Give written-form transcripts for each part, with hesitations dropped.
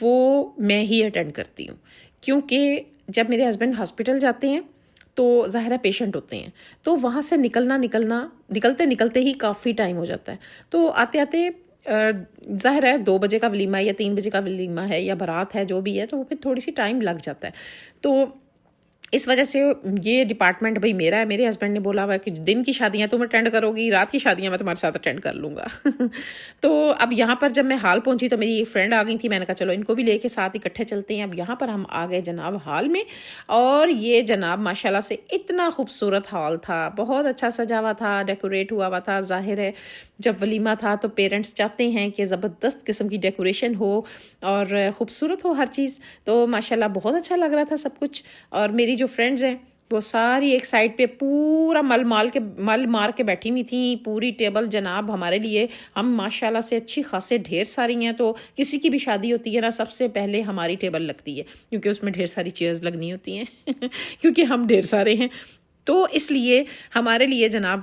وہ میں ہی اٹینڈ کرتی ہوں، کیونکہ جب میرے ہسبینڈ ہاسپٹل جاتے ہیں تو ظاہر ہے پیشنٹ ہوتے ہیں، تو وہاں سے نکلتے ہی کافی ٹائم ہو جاتا ہے، تو آتے آتے ظاہر ہے 2 بجے کا ولیمہ یا 3 بجے کا ولیمہ ہے یا بارات ہے جو بھی ہے، تو وہ پھر تھوڑی سی ٹائم لگ جاتا ہے. تو اس وجہ سے یہ ڈپارٹمنٹ بھائی میرا ہے. میرے ہسبینڈ نے بولا ہوا ہے کہ دن کی شادیاں تم اٹینڈ کرو گی، رات کی شادیاں میں تمہارے ساتھ اٹینڈ کر لوں گا. تو اب یہاں پر جب میں ہال پہنچی تو میری فرینڈ آ گئی تھی، میں نے کہا چلو ان کو بھی لے کے ساتھ اکٹھے چلتے ہیں. اب یہاں پر ہم آ گئے جناب ہال میں، اور یہ جناب ماشاءاللہ سے اتنا خوبصورت ہال تھا، بہت اچھا سجا ہوا تھا، ڈیکوریٹ ہوا ہوا تھا. ظاہر ہے جب ولیمہ تھا تو پیرنٹس چاہتے ہیں کہ زبردست قسم کی ڈیکوریشن ہو اور خوبصورت ہو ہر چیز. تو ماشاءاللہ بہت اچھا لگ رہا تھا سب کچھ. اور میری جو فرینڈز ہیں وہ ساری ایک سائڈ پہ پورا مل مار کے بیٹھی ہوئی تھیں. پوری ٹیبل جناب ہمارے لیے، ہم ماشاءاللہ سے اچھی خاصے ڈھیر ساری ہیں، تو کسی کی بھی شادی ہوتی ہے نا سب سے پہلے ہماری ٹیبل لگتی ہے، کیونکہ اس میں ڈھیر ساری چیئرز لگنی ہوتی ہیں کیونکہ ہم ڈھیر سارے ہیں. تو اس لیے ہمارے لیے جناب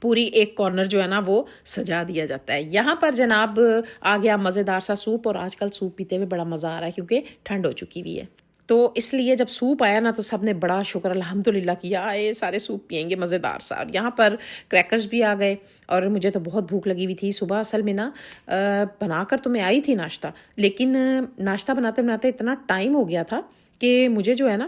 پوری ایک کارنر جو ہے نا وہ سجا دیا جاتا ہے. یہاں پر جناب آ گیا مزیدار سا سوپ، اور آج کل سوپ پیتے ہوئے بڑا مزہ آ رہا ہے کیونکہ ٹھنڈ ہو چکی ہوئی ہے. تو اس لیے جب سوپ آیا نا تو سب نے بڑا شکر الحمدللہ کیا، آئے سارے سوپ پیئیں گے مزیدار سا. اور یہاں پر کریکرز بھی آ گئے، اور مجھے تو بہت بھوک لگی ہوئی تھی صبح. اصل میں نا بنا کر تو میں آئی تھی ناشتہ، لیکن ناشتہ بناتے بناتے اتنا ٹائم ہو گیا تھا کہ مجھے جو ہے نا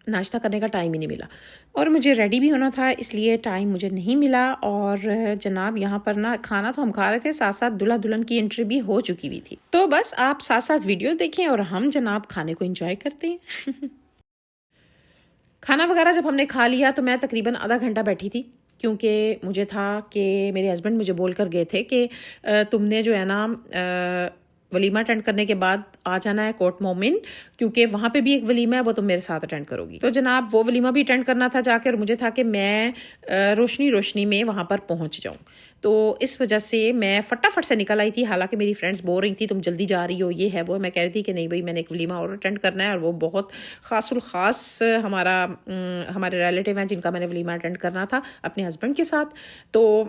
ناشتہ کرنے کا ٹائم ہی نہیں ملا، اور مجھے ریڈی بھی ہونا تھا، اس لیے ٹائم مجھے نہیں ملا. اور جناب یہاں پر نا کھانا تو ہم کھا رہے تھے، ساتھ ساتھ دلہا دلہن کی انٹری بھی ہو چکی ہوئی تھی. تو بس آپ ساتھ ساتھ ویڈیو دیکھیں اور ہم جناب کھانے کو انجوائے کرتے ہیں. کھانا وغیرہ جب ہم نے کھا لیا تو میں تقریباً آدھا گھنٹہ بیٹھی تھی، کیونکہ مجھے تھا کہ میرے ہسبینڈ مجھے بول کر گئے تھے کہ تم نے جو ہے نا ولیمہ اٹینڈ کرنے کے بعد آ جانا ہے کوٹ مومن، کیونکہ وہاں پہ بھی ایک ولیمہ ہے، وہ تم میرے ساتھ اٹینڈ کرو گی. تو جناب وہ ولیمہ بھی اٹینڈ کرنا تھا جا کے، اور مجھے تھا کہ میں روشنی میں وہاں پر پہنچ جاؤں. تو اس وجہ سے میں فٹافٹ سے نکل آئی تھی. حالانکہ میری فرینڈس بول رہی تھی تم جلدی جا رہی ہو، یہ ہے وہ. میں کہہ رہی تھی کہ نہیں بھائی میں نے ایک ولیمہ اور اٹینڈ کرنا ہے، اور وہ بہت خاص الخاص ہمارے ریلیٹیو ہیں جن کا میں نے ولیمہ اٹینڈ کرنا تھا اپنے ہسبینڈ کے ساتھ. تو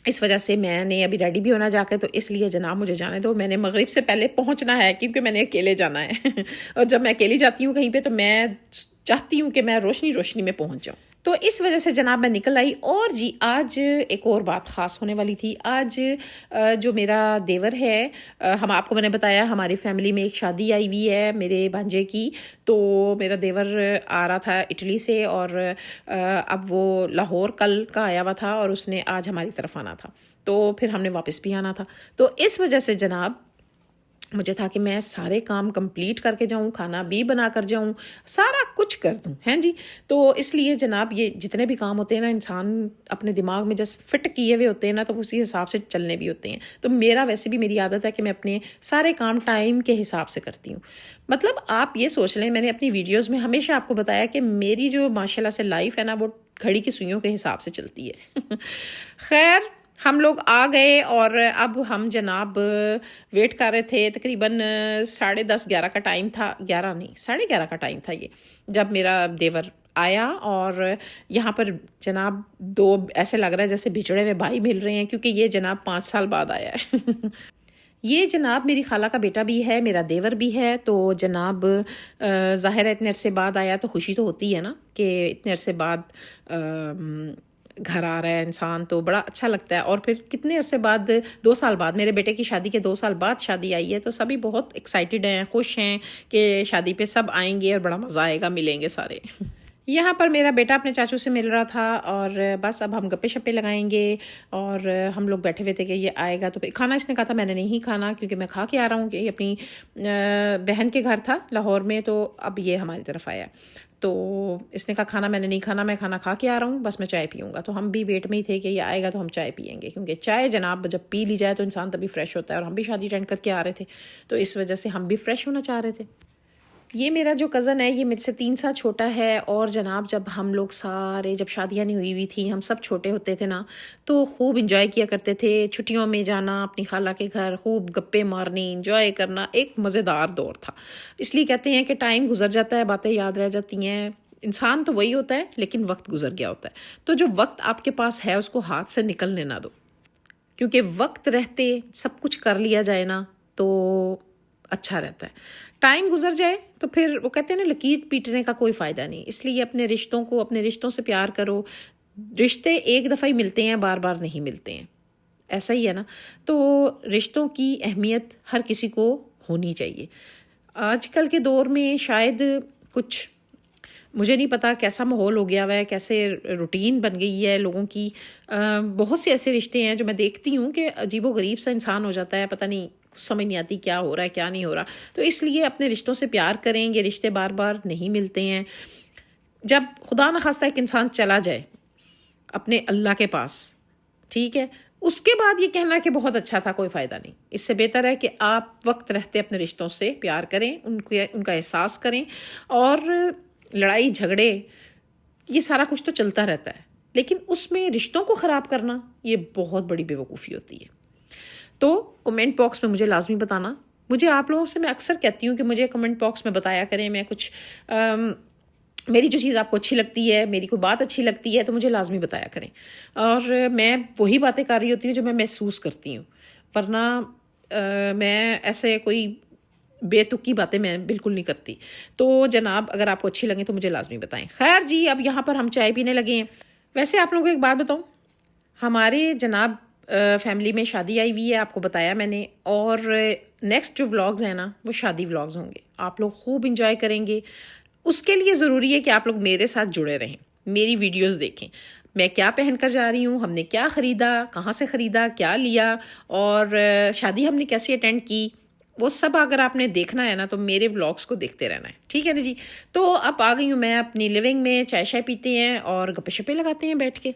اس وجہ سے میں نے ابھی ریڈی بھی ہونا جا کے، تو اس لیے جناب مجھے جانے دو، میں نے مغرب سے پہلے پہنچنا ہے کیونکہ میں نے اکیلے جانا ہے. اور جب میں اکیلی جاتی ہوں کہیں پہ تو میں چاہتی ہوں کہ میں روشنی میں پہنچ جاؤں. تو اس وجہ سے جناب میں نکل آئی. اور جی آج ایک اور بات خاص ہونے والی تھی. آج جو میرا دیور ہے، ہم آپ کو میں نے بتایا ہماری فیملی میں ایک شادی آئی ہوئی ہے میرے بھانجے کی. تو میرا دیور آ رہا تھا اٹلی سے، اور اب وہ لاہور کل کا آیا ہوا تھا، اور اس نے آج ہماری طرف آنا تھا، تو پھر ہم نے واپس بھی آنا تھا. تو اس وجہ سے جناب مجھے تھا کہ میں سارے کام کمپلیٹ کر کے جاؤں، کھانا بھی بنا کر جاؤں، سارا کچھ کر دوں ہیں جی. تو اس لیے جناب یہ جتنے بھی کام ہوتے ہیں نا انسان اپنے دماغ میں جس فٹ کیے ہوئے ہوتے ہیں نا تو اسی حساب سے چلنے بھی ہوتے ہیں. تو میرا ویسے بھی میری عادت ہے کہ میں اپنے سارے کام ٹائم کے حساب سے کرتی ہوں. مطلب آپ یہ سوچ لیں، میں نے اپنی ویڈیوز میں ہمیشہ آپ کو بتایا کہ میری جو ماشاءاللہ سے لائف ہے نا وہ گھڑی کی سوئیوں کے حساب سے چلتی ہے. خیر ہم لوگ آ گئے، اور اب ہم جناب ویٹ کر رہے تھے. تقریباً 10:30 11 کا ٹائم تھا، 11 نہیں 11:30 کا ٹائم تھا یہ، جب میرا دیور آیا. اور یہاں پر جناب دو ایسے لگ رہا ہے جیسے بچھڑے ہوئے بھائی مل رہے ہیں، کیونکہ یہ جناب 5 سال بعد آیا ہے. یہ جناب میری خالہ کا بیٹا بھی ہے، میرا دیور بھی ہے. تو جناب ظاہر ہے اتنے عرصے بعد آیا تو خوشی تو ہوتی ہے نا کہ اتنے عرصے بعد گھر آ رہا ہے انسان، تو بڑا اچھا لگتا ہے. اور پھر کتنے عرصے بعد 2 سال بعد، میرے بیٹے کی شادی کے 2 سال بعد شادی آئی ہے، تو سبھی بہت ایکسائٹیڈ ہیں، خوش ہیں کہ شادی پہ سب آئیں گے اور بڑا مزہ آئے گا، ملیں گے سارے. یہاں پر میرا بیٹا اپنے چاچو سے مل رہا تھا، اور بس اب ہم گپے شپے لگائیں گے. اور ہم لوگ بیٹھے ہوئے تھے کہ یہ آئے گا تو کھانا اس نے کہا تھا میں نے نہیں کھانا، کیونکہ میں کھا کے آ رہا ہوں کہ یہ اپنی بہن کے گھر تھا لاہور میں، تو اب یہ ہماری طرف آیا. تو اس نے کہا کھانا میں نے نہیں کھانا، میں کھانا کھا کے آ رہا ہوں، بس میں چائے پیوں گا. تو ہم بھی ویٹ میں ہی تھے کہ یہ آئے گا تو ہم چائے پئیں گے، کیونکہ چائے جناب جب پی لی جائے تو انسان تبھی فریش ہوتا ہے. اور ہم بھی شادی اٹینڈ کر کے آ رہے تھے، تو اس وجہ سے ہم بھی فریش ہونا چاہ رہے تھے. یہ میرا جو کزن ہے یہ میرے سے 3 سال چھوٹا ہے. اور جناب جب ہم لوگ سارے، جب شادیاں نہیں ہوئی تھیں، ہم سب چھوٹے ہوتے تھے نا، تو خوب انجوائے کیا کرتے تھے. چھٹیوں میں جانا اپنی خالہ کے گھر، خوب گپے مارنی، انجوائے کرنا، ایک مزیدار دور تھا. اس لیے کہتے ہیں کہ ٹائم گزر جاتا ہے، باتیں یاد رہ جاتی ہیں. انسان تو وہی ہوتا ہے لیکن وقت گزر گیا ہوتا ہے. تو جو وقت آپ کے پاس ہے اس کو ہاتھ سے نکلنے نہ دو، کیونکہ وقت رہتے سب کچھ کر لیا جائے نا تو اچھا رہتا ہے. ٹائم گزر جائے تو پھر وہ کہتے ہیں نا لکیر پیٹنے کا کوئی فائدہ نہیں. اس لیے اپنے رشتوں سے پیار کرو. رشتے ایک دفعہ ہی ملتے ہیں، بار بار نہیں ملتے ہیں، ایسا ہی ہے نا. تو رشتوں کی اہمیت ہر کسی کو ہونی چاہیے. آج کل کے دور میں شاید کچھ مجھے نہیں پتا کیسا ماحول ہو گیا ہوا ہے، کیسے روٹین بن گئی ہے لوگوں کی. بہت سے ایسے رشتے ہیں جو میں دیکھتی ہوں کہ عجیب و غریب سا انسان ہو جاتا ہے، پتہ نہیں کچھ سمجھ نہیں آتی کیا ہو رہا ہے کیا نہیں ہو رہا. تو اس لیے اپنے رشتوں سے پیار کریں. یہ رشتے بار بار نہیں ملتے ہیں. جب خدا نخواستہ ایک انسان چلا جائے اپنے اللہ کے پاس، ٹھیک ہے، اس کے بعد یہ کہنا کہ بہت اچھا تھا، کوئی فائدہ نہیں. اس سے بہتر ہے کہ آپ وقت رہتے اپنے رشتوں سے پیار کریں، ان کا احساس کریں. اور لڑائی جھگڑے یہ سارا کچھ تو چلتا رہتا ہے، لیکن اس میں رشتوں کو خراب کرنا یہ بہت بڑی بیوقوفی ہوتی ہے. تو کمنٹ باکس میں مجھے لازمی بتانا. مجھے آپ لوگوں سے میں اکثر کہتی ہوں کہ مجھے کمنٹ باکس میں بتایا کریں. میں کچھ میری جو چیز آپ کو اچھی لگتی ہے، میری کوئی بات اچھی لگتی ہے تو مجھے لازمی بتایا کریں. اور میں وہی باتیں کر رہی ہوتی ہوں جو میں محسوس کرتی ہوں، ورنہ میں ایسے کوئی بے تکی باتیں میں بالکل نہیں کرتی. تو جناب اگر آپ کو اچھی لگیں تو مجھے لازمی بتائیں. خیر جی، اب یہاں پر ہم چائے پینے لگے ہیں. ویسے آپ لوگوں کو ایک بات بتاؤں، ہمارے جناب فیملی میں شادی آئی ہوئی ہے، آپ کو بتایا میں نے. اور نیکسٹ جو ولاگز ہیں نا وہ شادی ولاگز ہوں گے. آپ لوگ خوب انجوائے کریں گے. اس کے لیے ضروری ہے کہ آپ لوگ میرے ساتھ جڑے رہیں، میری ویڈیوز دیکھیں. میں کیا پہن کر جا رہی ہوں، ہم نے کیا خریدا، کہاں سے خریدا، کیا لیا، اور شادی ہم نے کیسے اٹینڈ کی، وہ سب اگر آپ نے دیکھنا ہے نا تو میرے ولاگس کو دیکھتے رہنا ہے. ٹھیک ہے نا جی. تو اب آ گئی ہوں میں اپنی لیونگ میں. چائے شائے پیتے ہیں اور گپے شپے لگاتے ہیں بیٹھ کے.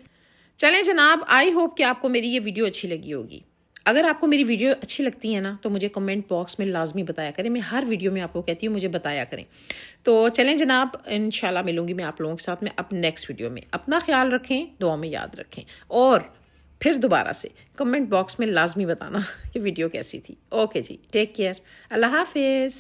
چلیں جناب، آئی ہوپ کہ آپ کو میری یہ ویڈیو اچھی لگی ہوگی. اگر آپ کو میری ویڈیو اچھی لگتی ہے نا تو مجھے کمنٹ باکس میں لازمی بتایا کریں. میں ہر ویڈیو میں آپ کو کہتی ہوں مجھے بتایا کریں. تو چلیں جناب، انشاءاللہ ملوں گی میں آپ لوگوں کے ساتھ میں اب نیکسٹ ویڈیو میں. اپنا خیال رکھیں، دعا میں یاد رکھیں، اور پھر دوبارہ سے کمنٹ باکس میں لازمی بتانا کہ ویڈیو کیسی تھی. اوکے جی، ٹیک کیئر. اللہ حافظ.